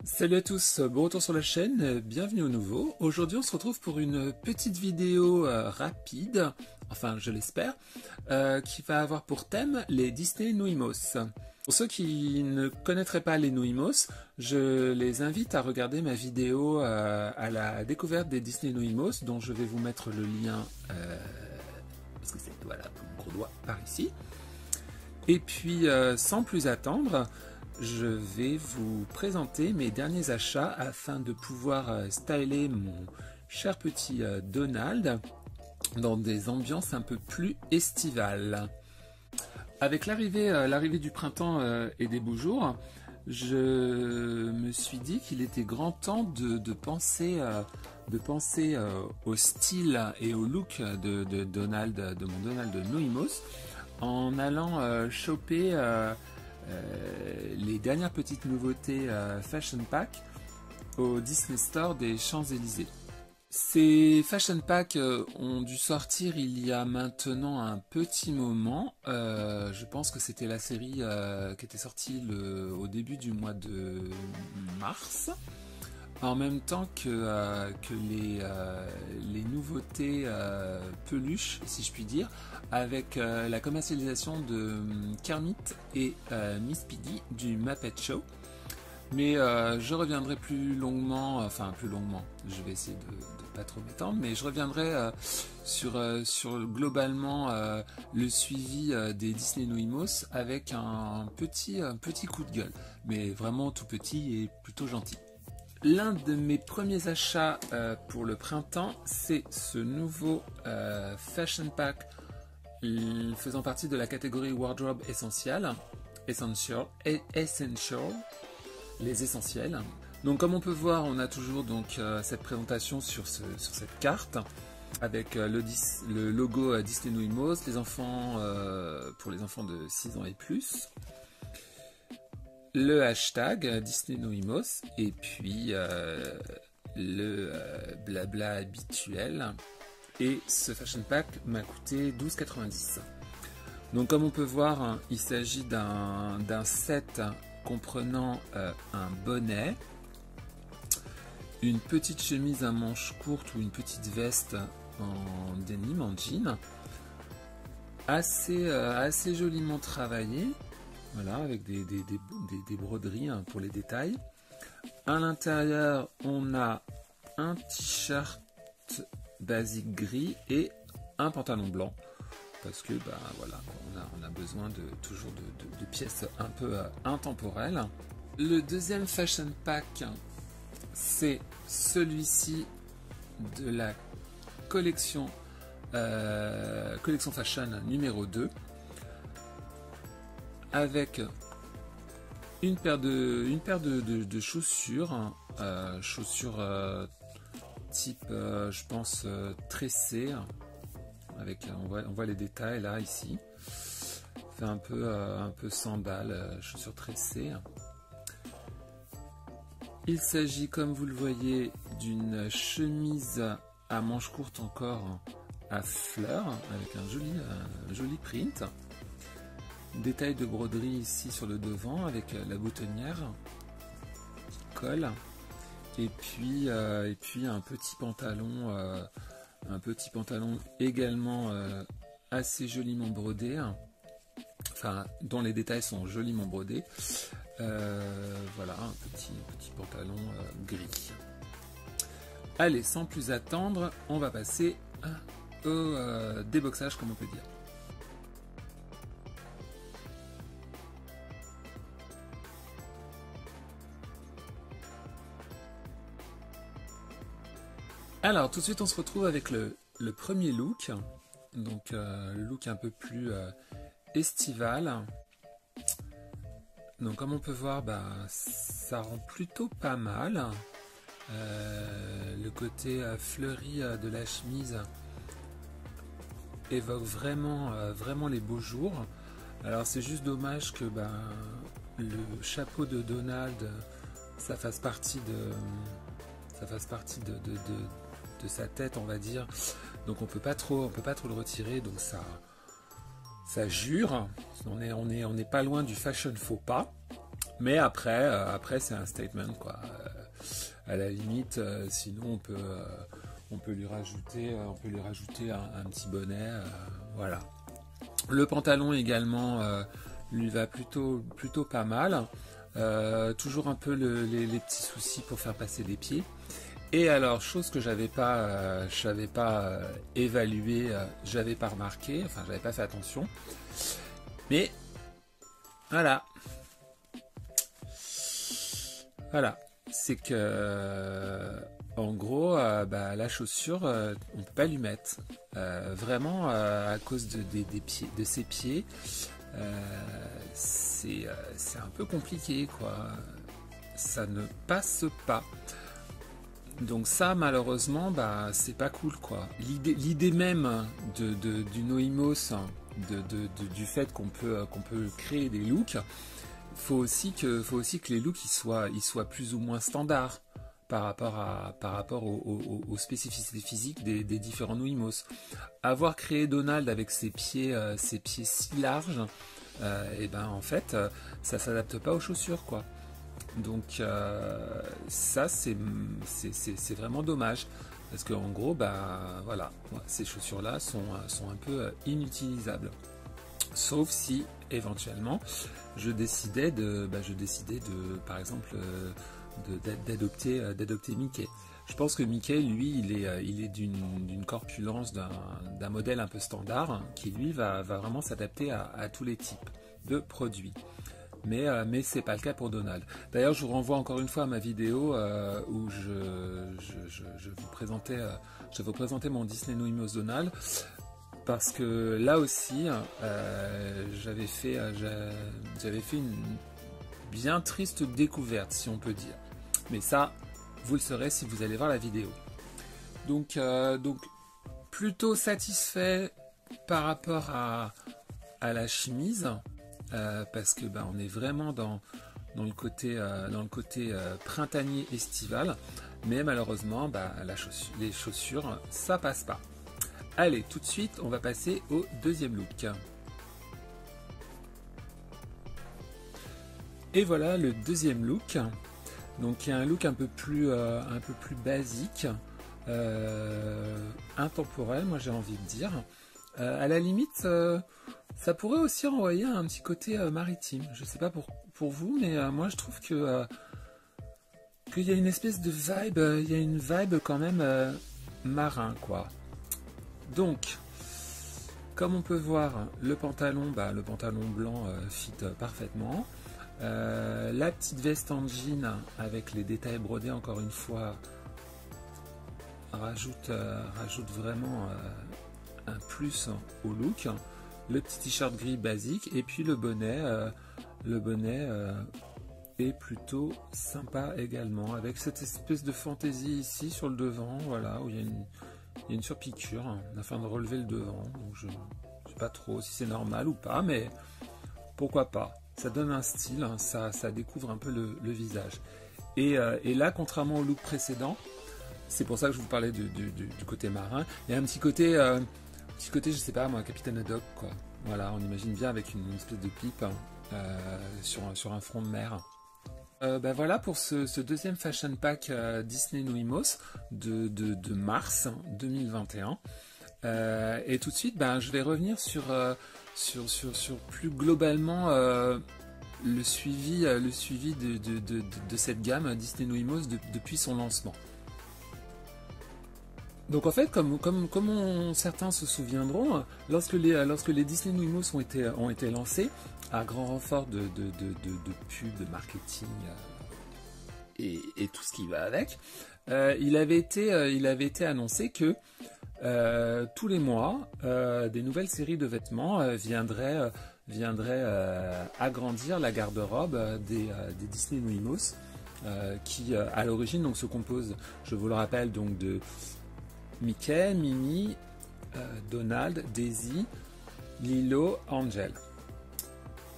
Salut à tous, bon retour sur la chaîne, bienvenue au nouveau. Aujourd'hui on se retrouve pour une petite vidéo rapide, enfin je l'espère, qui va avoir pour thème les Disney Nouimos. Pour ceux qui ne connaîtraient pas les Nouimos, je les invite à regarder ma vidéo à la découverte des Disney Nouimos, dont je vais vous mettre le lien, parce que c'est voilà, mon gros doigt par ici. Et puis sans plus attendre, je vais vous présenter mes derniers achats afin de pouvoir styler mon cher petit Donald dans des ambiances un peu plus estivales. Avec l'arrivée du printemps et des beaux jours, je me suis dit qu'il était grand temps de penser au style et au look de Donald, de mon Donald Nouimos, en allant choper les dernières petites nouveautés Fashion Pack au Disney Store des Champs-Élysées. Ces Fashion Pack ont dû sortir il y a maintenant un petit moment. Je pense que c'était la série qui était sortie au début du mois de mars. En même temps que les nouveautés peluches, si je puis dire, avec la commercialisation de Kermit et Miss Piggy du Muppet Show. Mais je reviendrai plus longuement, je vais essayer de pas trop m'étendre, mais je reviendrai sur globalement le suivi des Disney Nouimos avec un petit coup de gueule, mais vraiment tout petit et plutôt gentil. L'un de mes premiers achats pour le printemps, c'est ce nouveau Fashion Pack faisant partie de la catégorie Wardrobe Essential, les essentiels. Donc comme on peut voir, on a toujours donc cette présentation sur cette carte avec le logo Disney Nouimos, pour les enfants de 6 ans et plus. Le hashtag Disney Nouimos et puis le blabla habituel. Et ce Fashion Pack m'a coûté 12,90 €. Donc comme on peut voir, il s'agit d'un set comprenant un bonnet, une petite chemise à manches courtes ou une petite veste en denim, en jean, assez joliment travaillé. Voilà, avec des broderies pour les détails. À l'intérieur, on a un t-shirt basique gris et un pantalon blanc. Parce que voilà, on a besoin toujours de pièces un peu intemporelles. Le deuxième Fashion Pack, c'est celui-ci de la collection Fashion numéro 2. Avec une paire de chaussures, type, je pense, tressé, avec on voit les détails là ici, fait un peu sandales, chaussures tressées. Il s'agit, comme vous le voyez, d'une chemise à manches courtes encore à fleurs, avec un joli print. Détail de broderie ici sur le devant avec la boutonnière qui colle, et puis un petit pantalon également assez joliment brodé, enfin dont les détails sont joliment brodés. Voilà, un petit pantalon gris. Allez, sans plus attendre, on va passer au déboxage, comme on peut dire. Alors, tout de suite, on se retrouve avec le premier look, donc le look un peu plus estival. Donc, comme on peut voir, ça rend plutôt pas mal. Le côté fleuri de la chemise évoque vraiment les beaux jours. Alors, c'est juste dommage que le chapeau de Donald, ça fasse partie de sa tête, on va dire, donc on peut pas trop le retirer, donc ça jure. On est pas loin du fashion faux pas. Mais après c'est un statement, quoi. À la limite, sinon on peut lui rajouter un petit bonnet, voilà. Le pantalon également lui va plutôt pas mal. Toujours un peu les petits soucis pour faire passer les pieds. Et alors, chose que j'avais pas évalué, j'avais pas remarqué, enfin j'avais pas fait attention. Mais voilà, c'est que en gros, la chaussure, on peut pas lui mettre. Vraiment, à cause des pieds, de ses pieds, c'est un peu compliqué, quoi. Ça ne passe pas. Donc ça, malheureusement, c'est pas cool, quoi. L'idée même du Noimos, du fait qu'on peut créer des looks, faut aussi que les looks ils soient plus ou moins standards par rapport aux spécificités physiques des différents Noimos. Avoir créé Donald avec ses pieds si larges, et en fait, ça s'adapte pas aux chaussures, quoi. Donc ça c'est vraiment dommage parce qu'en gros voilà, ces chaussures là sont un peu inutilisables, sauf si éventuellement je décidais par exemple d'adopter Mickey. Je pense que Mickey, lui, il est d'une corpulence d'un modèle un peu standard qui lui va vraiment s'adapter à tous les types de produits. Mais c'est pas le cas pour Donald. D'ailleurs, je vous renvoie encore une fois à ma vidéo où je vous présentais mon Disney Noimos Donald, parce que là aussi, j'avais fait une bien triste découverte, si on peut dire. Mais ça, vous le saurez si vous allez voir la vidéo. Donc plutôt satisfait par rapport à la chemise. Parce que on est vraiment dans le côté printanier estival, mais malheureusement les chaussures ça passe pas. Allez, tout de suite on va passer au deuxième look. Et voilà le deuxième look. Donc il y a un look un peu plus basique, intemporel, moi j'ai envie de dire. À la limite, ça pourrait aussi renvoyer un petit côté maritime. Je sais pas pour vous, mais moi je trouve qu'il y a une espèce de vibe, il y a une vibe quand même marin, quoi. Donc, comme on peut voir, le pantalon blanc fit parfaitement. La petite veste en jean avec les détails brodés, encore une fois, rajoute vraiment un plus au look. Le petit t-shirt gris basique et puis le bonnet est plutôt sympa également, avec cette espèce de fantaisie ici sur le devant, voilà, où il y a une surpiqûre afin de relever le devant. Donc je sais pas trop si c'est normal ou pas, mais pourquoi pas, ça donne un style, ça découvre un peu le visage. Et là, contrairement au look précédent, c'est pour ça que je vous parlais du côté marin, il y a un petit côté, je sais pas moi, Capitaine Haddock, quoi. Voilà, on imagine bien avec une espèce de pipe sur un front de mer. Voilà pour ce deuxième fashion pack Disney Noimos de mars 2021. Et tout de suite, je vais revenir sur plus globalement le suivi de cette gamme Disney Noimos depuis son lancement. Donc en fait, comme certains se souviendront, lorsque les Disney Noimos ont été lancés, à grand renfort de pub, de marketing et tout ce qui va avec, il avait été annoncé que tous les mois, des nouvelles séries de vêtements viendraient agrandir la garde-robe des Disney Noimos, qui à l'origine donc se compose, je vous le rappelle, donc de Mickey, Minnie, Donald, Daisy, Lilo, Angel.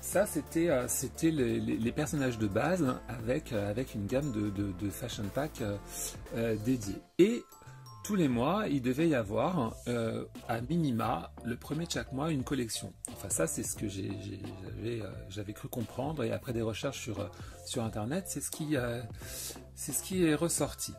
Ça, c'était les personnages de base avec une gamme de fashion pack dédiés. Et tous les mois, il devait y avoir à minima, le premier de chaque mois, une collection. Enfin ça, c'est ce que j'avais cru comprendre, et après des recherches sur Internet, c'est ce qui est ressorti.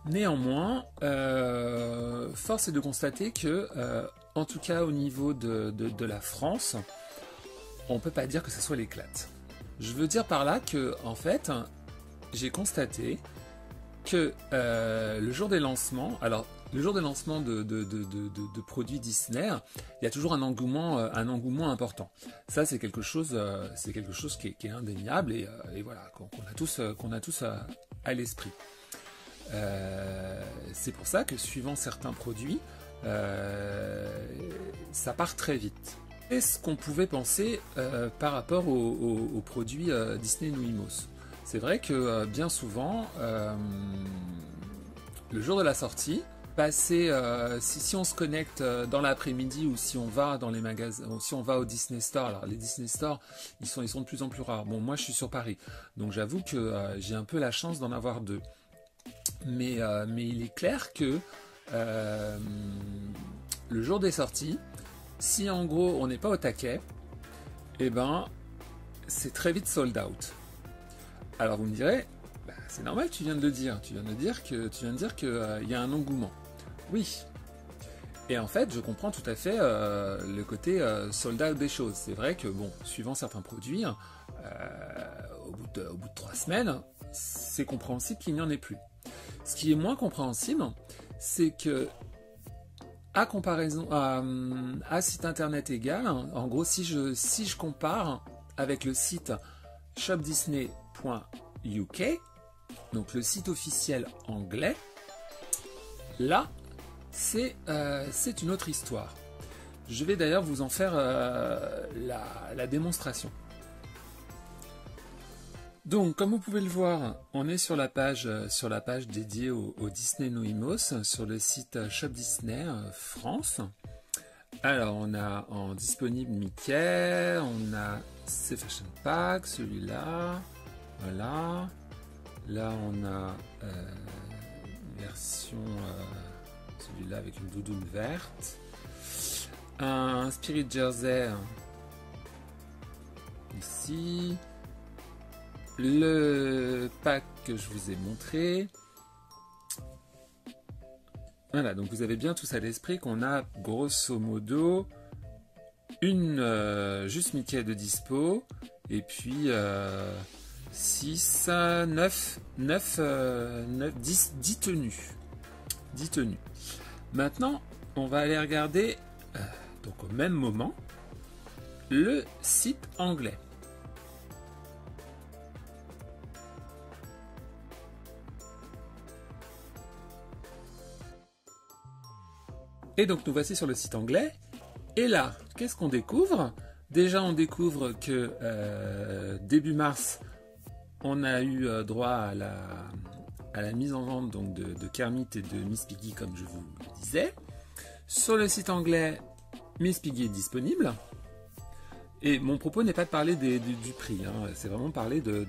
Néanmoins, force est de constater que, en tout cas au niveau de la France, on ne peut pas dire que ce soit l'éclate. Je veux dire par là que, en fait, j'ai constaté que le jour des lancements, alors le jour des lancements de produits Disney, il y a toujours un engouement important. Ça, c'est quelque chose qui est indéniable et voilà, qu'on a tous à l'esprit. C'est pour ça que suivant certains produits, ça part très vite. Qu'est-ce qu'on pouvait penser par rapport aux produits Disney Nuimos? C'est vrai que bien souvent, le jour de la sortie, si on se connecte dans l'après-midi ou si on va dans les magasins, ou si on va au Disney Store, alors les Disney Store, ils sont de plus en plus rares. Bon, moi je suis sur Paris, donc j'avoue que j'ai un peu la chance d'en avoir deux. Mais il est clair que le jour des sorties, si en gros on n'est pas au taquet, eh ben c'est très vite sold out. Alors vous me direz, bah, c'est normal, tu viens de le dire. Tu viens de dire que y a un engouement. Oui. Et en fait, je comprends tout à fait le côté sold out des choses. C'est vrai que bon, suivant certains produits, au bout de 3 semaines, c'est compréhensible qu'il n'y en ait plus. Ce qui est moins compréhensible, c'est que à comparaison à site internet égal, en gros, si je compare avec le site shopdisney.uk, donc le site officiel anglais, là, c'est une autre histoire. Je vais d'ailleurs vous en faire la démonstration. Donc, comme vous pouvez le voir, on est sur la page dédiée au Disney Nuimos, sur le site Shop Disney France. Alors, on a en disponible Mickey, on a ces Fashion Pack, celui-là, voilà. Là, on a une version, celui-là avec une doudoune verte. Un Spirit Jersey, ici. Le pack que je vous ai montré. Voilà, donc vous avez bien tous à l'esprit qu'on a grosso modo une juste Mickey de dispo et puis 6, 9, 10 tenues. 10 tenues. Maintenant, on va aller regarder donc au même moment le site anglais. Et donc nous voici sur le site anglais. Et là, qu'est-ce qu'on découvre? Déjà, on découvre que début mars, on a eu droit à la mise en vente donc, de Kermit et de Miss Piggy, comme je vous le disais. Sur le site anglais, Miss Piggy est disponible. Et mon propos n'est pas de parler du prix, hein, c'est vraiment de parler de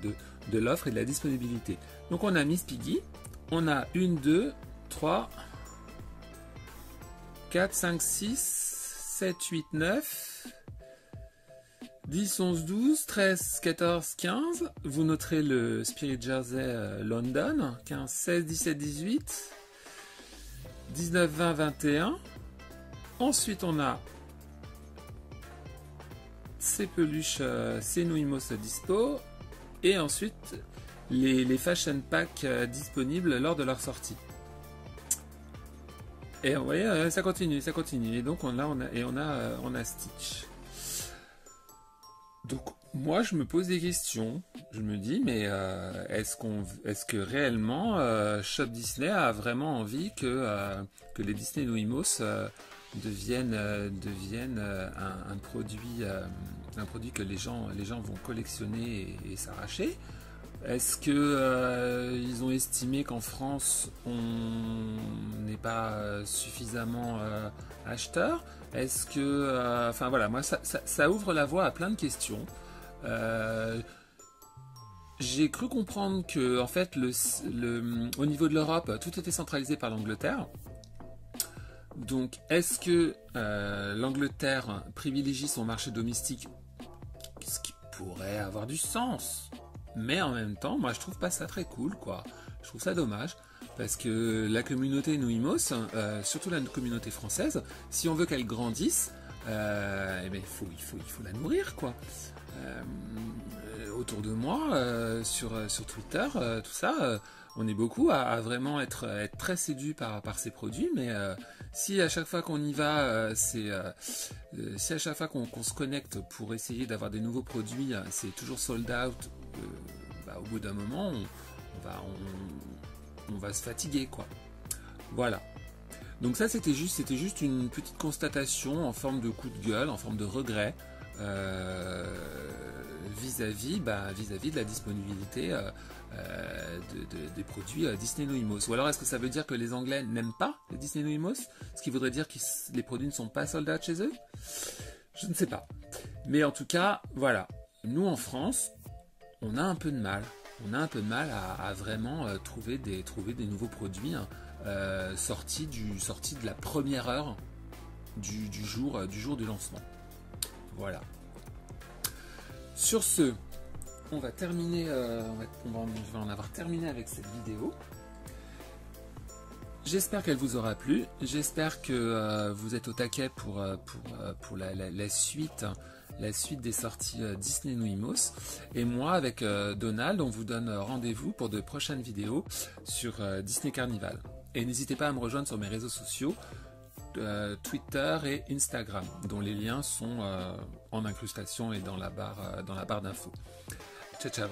l'offre et de la disponibilité. Donc on a Miss Piggy, on a 1, 2, 3... 4, 5, 6, 7, 8, 9, 10, 11, 12, 13, 14, 15. Vous noterez le Spirit Jersey London. 15, 16, 17, 18, 19, 20, 21. Ensuite, on a ces peluches, ces Nuimos dispo. Et ensuite, les Fashion Packs disponibles lors de leur sortie. Et vous voyez, ça continue. Et donc on a Stitch. Donc moi je me pose des questions. Je me dis mais est-ce que réellement Shop Disney a vraiment envie que les Disney Nuimos deviennent un produit que les gens vont collectionner et s'arracher? Est-ce que ils ont estimé qu'en France on n'est pas suffisamment acheteurs? Est-ce que, enfin voilà, moi ça ouvre la voie à plein de questions. j'ai cru comprendre que en fait, au niveau de l'Europe, tout était centralisé par l'Angleterre. Donc, est-ce que l'Angleterre privilégie son marché domestique, ce qui pourrait avoir du sens, mais en même temps, moi je trouve pas ça très cool, quoi. Je trouve ça dommage, parce que la communauté Nuimos, surtout la communauté française, si on veut qu'elle grandisse, eh ben, il faut la nourrir, quoi. Autour de moi, sur Twitter, tout ça, on est beaucoup à vraiment être très séduit par ces produits, mais si à chaque fois qu'on y va, si à chaque fois qu'on se connecte pour essayer d'avoir des nouveaux produits, c'est toujours sold out, bah, au bout d'un moment, on va se fatiguer, quoi. Voilà. Donc ça, c'était juste une petite constatation en forme de coup de gueule, en forme de regret, vis-à-vis de la disponibilité des produits Disney Nuimos. Ou alors est-ce que ça veut dire que les Anglais n'aiment pas les Disney Nuimos, ce qui voudrait dire que les produits ne sont pas sold out chez eux? Je ne sais pas. Mais en tout cas, voilà. Nous en France, on a un peu de mal. On a un peu de mal à vraiment trouver des nouveaux produits, hein, sortis de la première heure du jour du lancement. Voilà. Sur ce, on va terminer, on va en avoir terminé avec cette vidéo. J'espère qu'elle vous aura plu. J'espère que vous êtes au taquet pour la suite des sorties Disney Nuimos. Et moi, avec Donald, on vous donne rendez-vous pour de prochaines vidéos sur Disney Carnival. Et n'hésitez pas à me rejoindre sur mes réseaux sociaux, Twitter et Instagram, dont les liens sont en incrustation et dans la barre d'infos. Ciao, ciao.